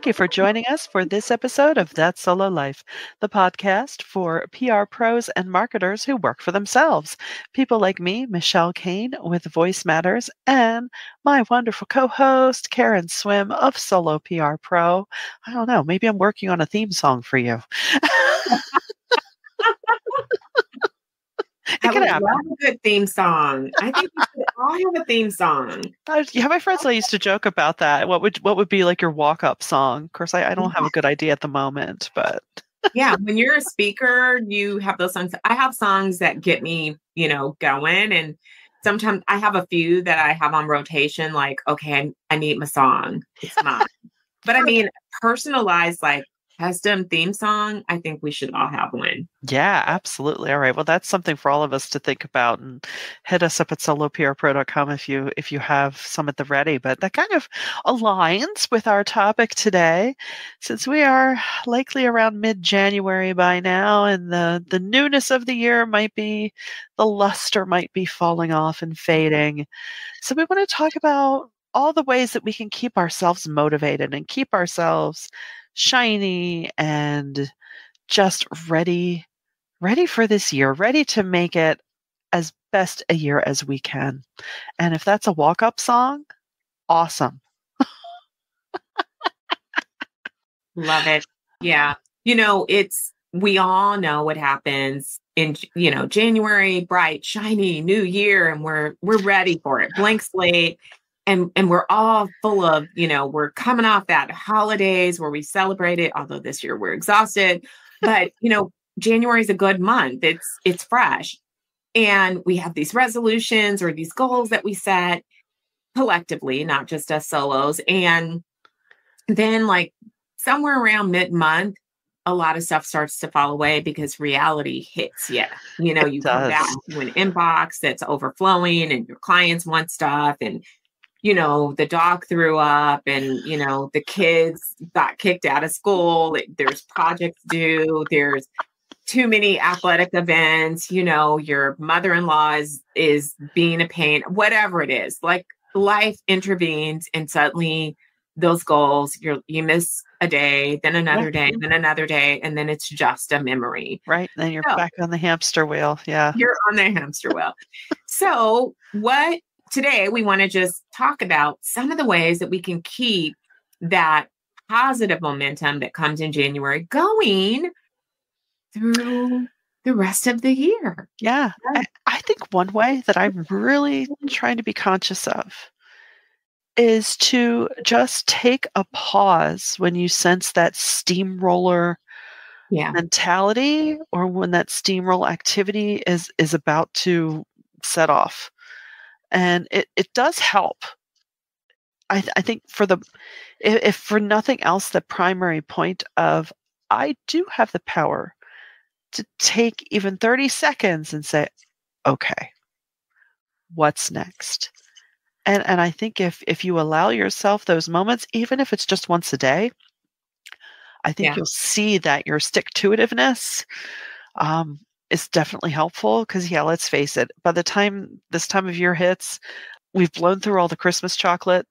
thank you for joining us for this episode of That Solo Life, the podcast for PR pros and marketers who work for themselves. People like me, Michelle Kane with VoiceMatters, and my wonderful co-host, Karen Swim of Solo PR Pro. I don't know, maybe I'm working on a theme song for you. I would love a good theme song. I think we should all have a theme song. Yeah, my friends and I used to joke about that. What would be like your walk-up song? Of course, I don't have a good idea at the moment, but yeah, when you're a speaker, you have those songs. I have songs that get me, going. And sometimes I have a few that I have on rotation, like, okay, I need my song. It's mine. But I mean, personalized, like custom theme song, I think we should all have one. Yeah, absolutely. All right. Well, that's something for all of us to think about, and hit us up at soloprpro.com if you have some at the ready. But that kind of aligns with our topic today, since we are likely around mid-January by now, and the newness of the year the luster might be falling off and fading. So we want to talk about all the ways that we can keep ourselves motivated and keep ourselves shiny and just ready for this year, ready to make it as best a year as we can. And if that's a walk-up song, awesome. Love it. Yeah. We all know what happens in, January, bright, shiny, new year, and we're ready for it. Blank slate. And we're all full of, we're coming off that holidays where we celebrate it, although this year we're exhausted. But, January is a good month. It's fresh. And we have these resolutions or these goals that we set collectively, not just us solos. And then like somewhere around mid-month, a lot of stuff starts to fall away because reality hits you. You come back to an inbox that's overflowing and your clients want stuff, and the dog threw up, and, the kids got kicked out of school. There's projects due. There's too many athletic events. Your mother-in-law is being a pain, whatever it is. Like life intervenes, and suddenly those goals, you miss a day, then another day, then another day, and then it's just a memory. Right. Then you're back on the hamster wheel. Yeah. You're on the hamster wheel. So today, we want to just talk about some of the ways that we can keep that positive momentum that comes in January going through the rest of the year. Yeah. I think one way that I'm really trying to be conscious of is to just take a pause when you sense that steamroller mentality, or when that steamroll activity is about to set off. And it does help. I think if for nothing else, the primary point of, I do have the power to take even 30 seconds and say, okay, what's next? And I think if you allow yourself those moments, even if it's just once a day, I think you'll see that your stick-to-itiveness is definitely helpful. Because let's face it, by the time this time of year hits, we've blown through all the Christmas chocolate,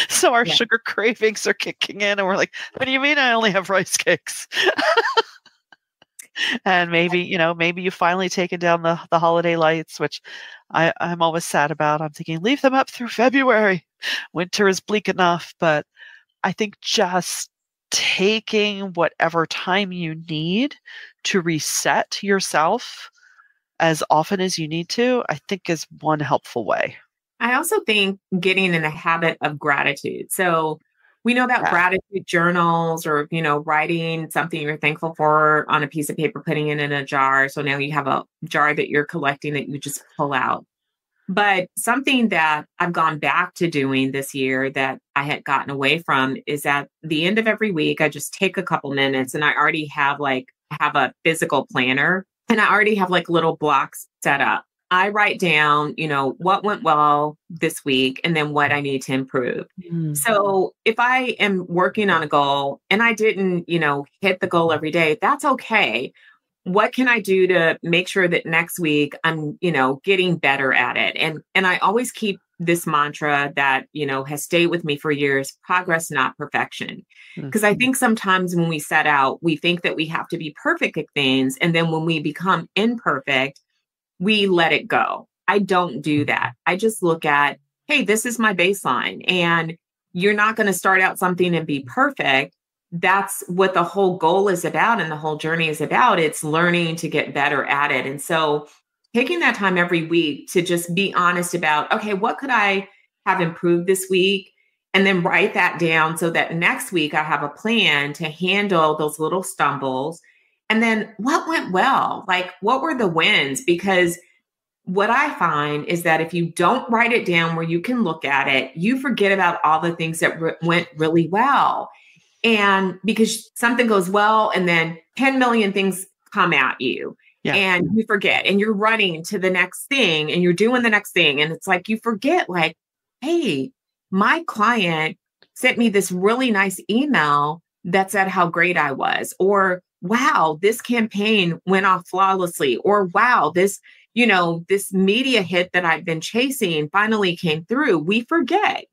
so our sugar cravings are kicking in, and we're like, what do you mean I only have rice cakes? And maybe you've finally taken down the holiday lights, which I'm always sad about. I'm thinking, leave them up through February. Winter is bleak enough. But I think just taking whatever time you need to reset yourself as often as you need to, I think is one helpful way. I also think getting in a habit of gratitude. So we know about gratitude journals, or, writing something you're thankful for on a piece of paper, putting it in a jar. So now you have a jar that you're collecting that you just pull out. But something that I've gone back to doing this year that I had gotten away from is at the end of every week, I just take a couple minutes, and I already have a physical planner, and I already have like little blocks set up. I write down, what went well this week, and then what I need to improve. Mm-hmm. So if I am working on a goal and I didn't, hit the goal every day, that's okay. What can I do to make sure that next week I'm, getting better at it? And I always keep this mantra that, has stayed with me for years: progress, not perfection. Because I Mhm. think sometimes when we set out, we think that we have to be perfect at things. And then when we become imperfect, we let it go. I don't do that. I just look at, hey, this is my baseline. And you're not going to start out something and be perfect. That's what the whole goal is about and the whole journey is about. It's learning to get better at it. And so taking that time every week to just be honest about, okay, what could I have improved this week? And then write that down so that next week I have a plan to handle those little stumbles. And then what went well? Like, what were the wins? Because what I find is that if you don't write it down where you can look at it, you forget about all the things that went really well. And because something goes well and then 10 million things come at you Yeah. and you forget and you're running to the next thing and you're doing the next thing. And it's like you forget, like, hey, my client sent me this really nice email that said how great I was, or wow, this campaign went off flawlessly, or wow, this media hit that I've been chasing finally came through. We forget.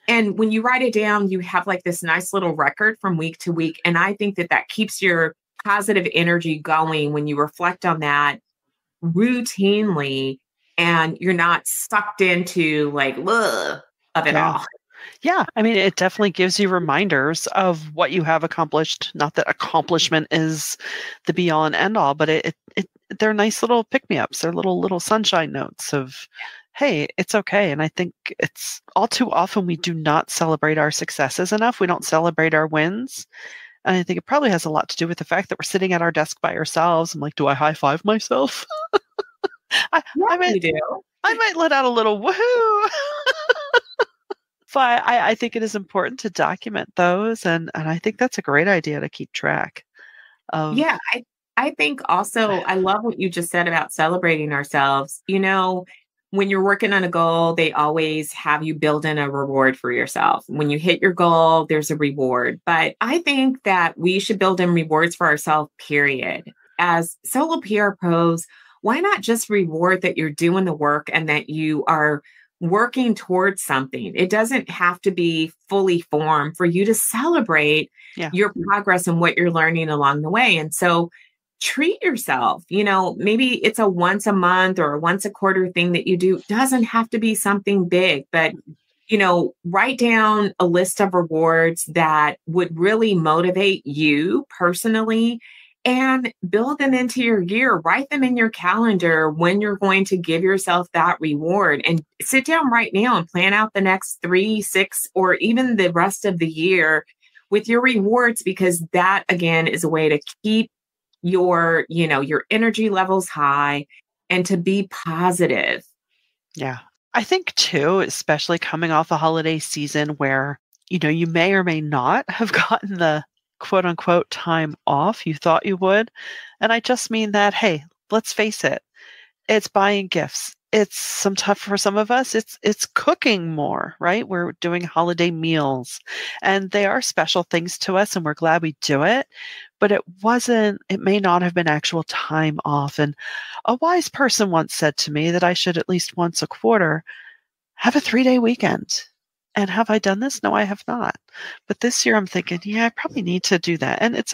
And when you write it down, you have like this nice little record from week to week. And I think that that keeps your positive energy going when you reflect on that routinely and you're not sucked into like, ugh, of it Yeah. all. Yeah. I mean, it definitely gives you reminders of what you have accomplished. Not that accomplishment is the be all and end all, but they're nice little pick me ups. They're little sunshine notes of, hey, it's okay. And I think it's all too often we do not celebrate our successes enough. We don't celebrate our wins. And I think it probably has a lot to do with the fact that we're sitting at our desk by ourselves. I'm like, do I high five myself? I, Yeah, I might you do. I might let out a little woohoo. But I think it is important to document those, and I think that's a great idea to keep track of. Yeah, I think also I love what you just said about celebrating ourselves. When you're working on a goal, they always have you build in a reward for yourself. When you hit your goal, there's a reward. But I think that we should build in rewards for ourselves, period. As solo PR pros, why not just reward that you're doing the work and that you are working towards something? It doesn't have to be fully formed for you to celebrate Yeah. your progress and what you're learning along the way. And so treat yourself. Maybe it's a once a month or a once a quarter thing that you do. Doesn't have to be something big, but write down a list of rewards that would really motivate you personally and build them into your year. Write them in your calendar when you're going to give yourself that reward, and sit down right now and plan out the next 3, 6, or even the rest of the year with your rewards, because that again is a way to keep your energy levels high and to be positive. Yeah. I think too, especially coming off a holiday season where, you may or may not have gotten the quote unquote time off you thought you would. And I just mean that, hey, let's face it, it's buying gifts. It's for some of us, it's cooking more, right? We're doing holiday meals and they are special things to us and we're glad we do it. But it may not have been actual time off. And a wise person once said to me that I should at least once a quarter have a 3-day weekend. And have I done this? No, I have not. But this year I'm thinking, yeah, I probably need to do that. And it's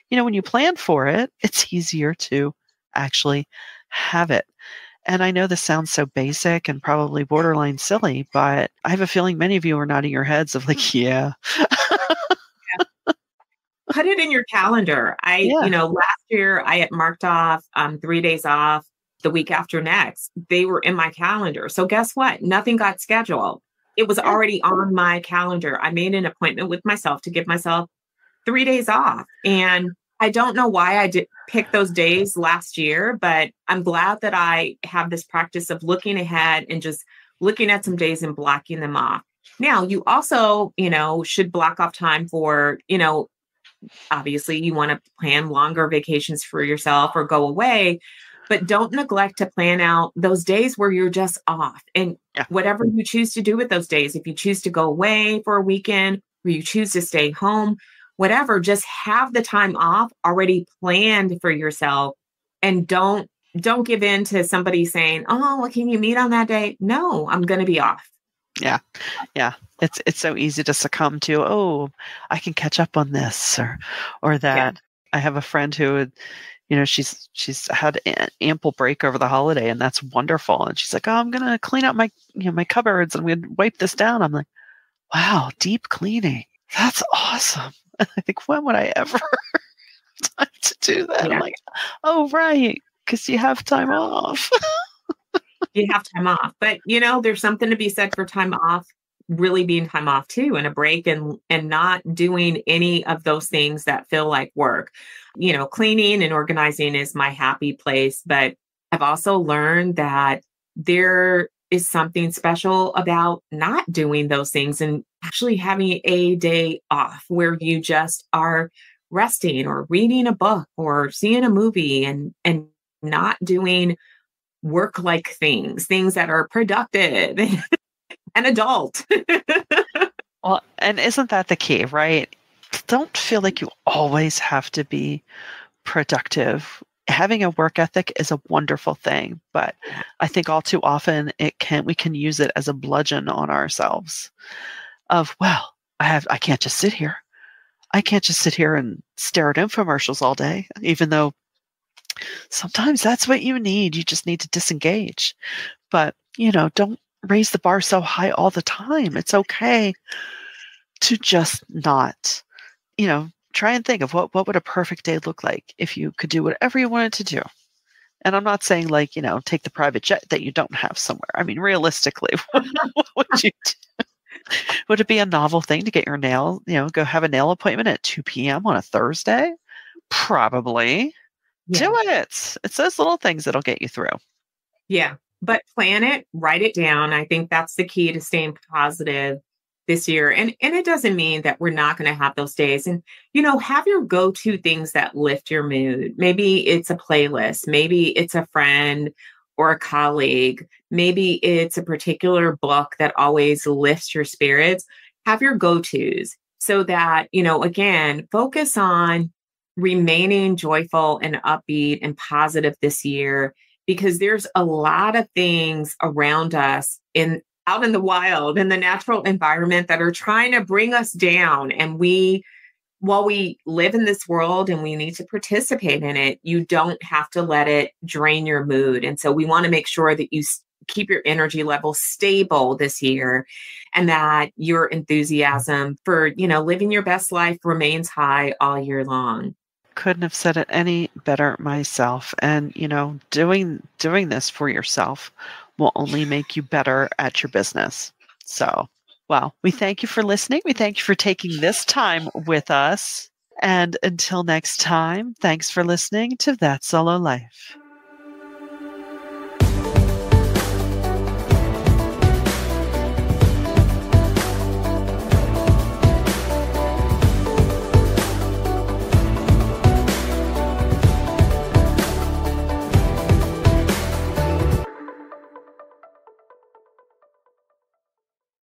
when you plan for it, it's easier to actually have it. And I know this sounds so basic and probably borderline silly, but I have a feeling many of you are nodding your heads of like, yeah. Put it in your calendar. Yeah. Last year I had marked off 3 days off the week after next. They were in my calendar. So guess what? Nothing got scheduled. It was Yeah. already on my calendar. I made an appointment with myself to give myself 3 days off. And I don't know why I did pick those days last year, but I'm glad that I have this practice of looking ahead and just looking at some days and blocking them off. Now, you also, should block off time for, obviously you want to plan longer vacations for yourself or go away, but don't neglect to plan out those days where you're just off. And Yeah. whatever you choose to do with those days, if you choose to go away for a weekend or you choose to stay home, whatever, just have the time off already planned for yourself. And don't give in to somebody saying, oh, well, can you meet on that day? No, I'm going to be off. Yeah. Yeah. It's so easy to succumb to, oh, I can catch up on this or Yeah. that. I have a friend who would, she's had ample break over the holiday, and that's wonderful. And she's like, "Oh, I'm gonna clean out my cupboards, and I'm gonna wipe this down." I'm like, "Wow, deep cleaning. That's awesome." I think, when would I ever have time to do that? I'm Yeah. like, "Oh, right, because you have time off." You have time off. But, there's something to be said for time off, really being time off too, and a break, and not doing any of those things that feel like work. Cleaning and organizing is my happy place, but I've also learned that there is something special about not doing those things and actually having a day off where you just are resting or reading a book or seeing a movie and not doing work like things that are productive and adult. Well, and isn't that the key, right? Don't feel like you always have to be productive. Having a work ethic is a wonderful thing, but I think all too often we can use it as a bludgeon on ourselves of, well, I can't just sit here. I can't just sit here and stare at infomercials all day, even though sometimes that's what you need. You just need to disengage. But, don't raise the bar so high all the time. It's okay to just not, try and think of what would a perfect day look like if you could do whatever you wanted to do. And I'm not saying, like, take the private jet that you don't have somewhere. I mean, realistically, what would you do? Would it be a novel thing to get your nail, go have a nail appointment at 2 p.m. on a Thursday? Probably. Yeah. Do it. It's those little things that'll get you through. Yeah. But plan it, write it down. I think that's the key to staying positive this year. And it doesn't mean that we're not going to have those days. And, have your go-to things that lift your mood. Maybe it's a playlist. Maybe it's a friend or a colleague. Maybe it's a particular book that always lifts your spirits. Have your go-tos so that, again, focus on remaining joyful and upbeat and positive this year, because there's a lot of things around us out in the wild, in the natural environment, that are trying to bring us down. And while we live in this world and we need to participate in it, you don't have to let it drain your mood. And so we want to make sure that you keep your energy level stable this year, and that your enthusiasm for, living your best life remains high all year long. Couldn't have said it any better myself. And, doing this for yourself will only make you better at your business. So, well, we thank you for listening. We thank you for taking this time with us. And until next time, thanks for listening to That Solo Life.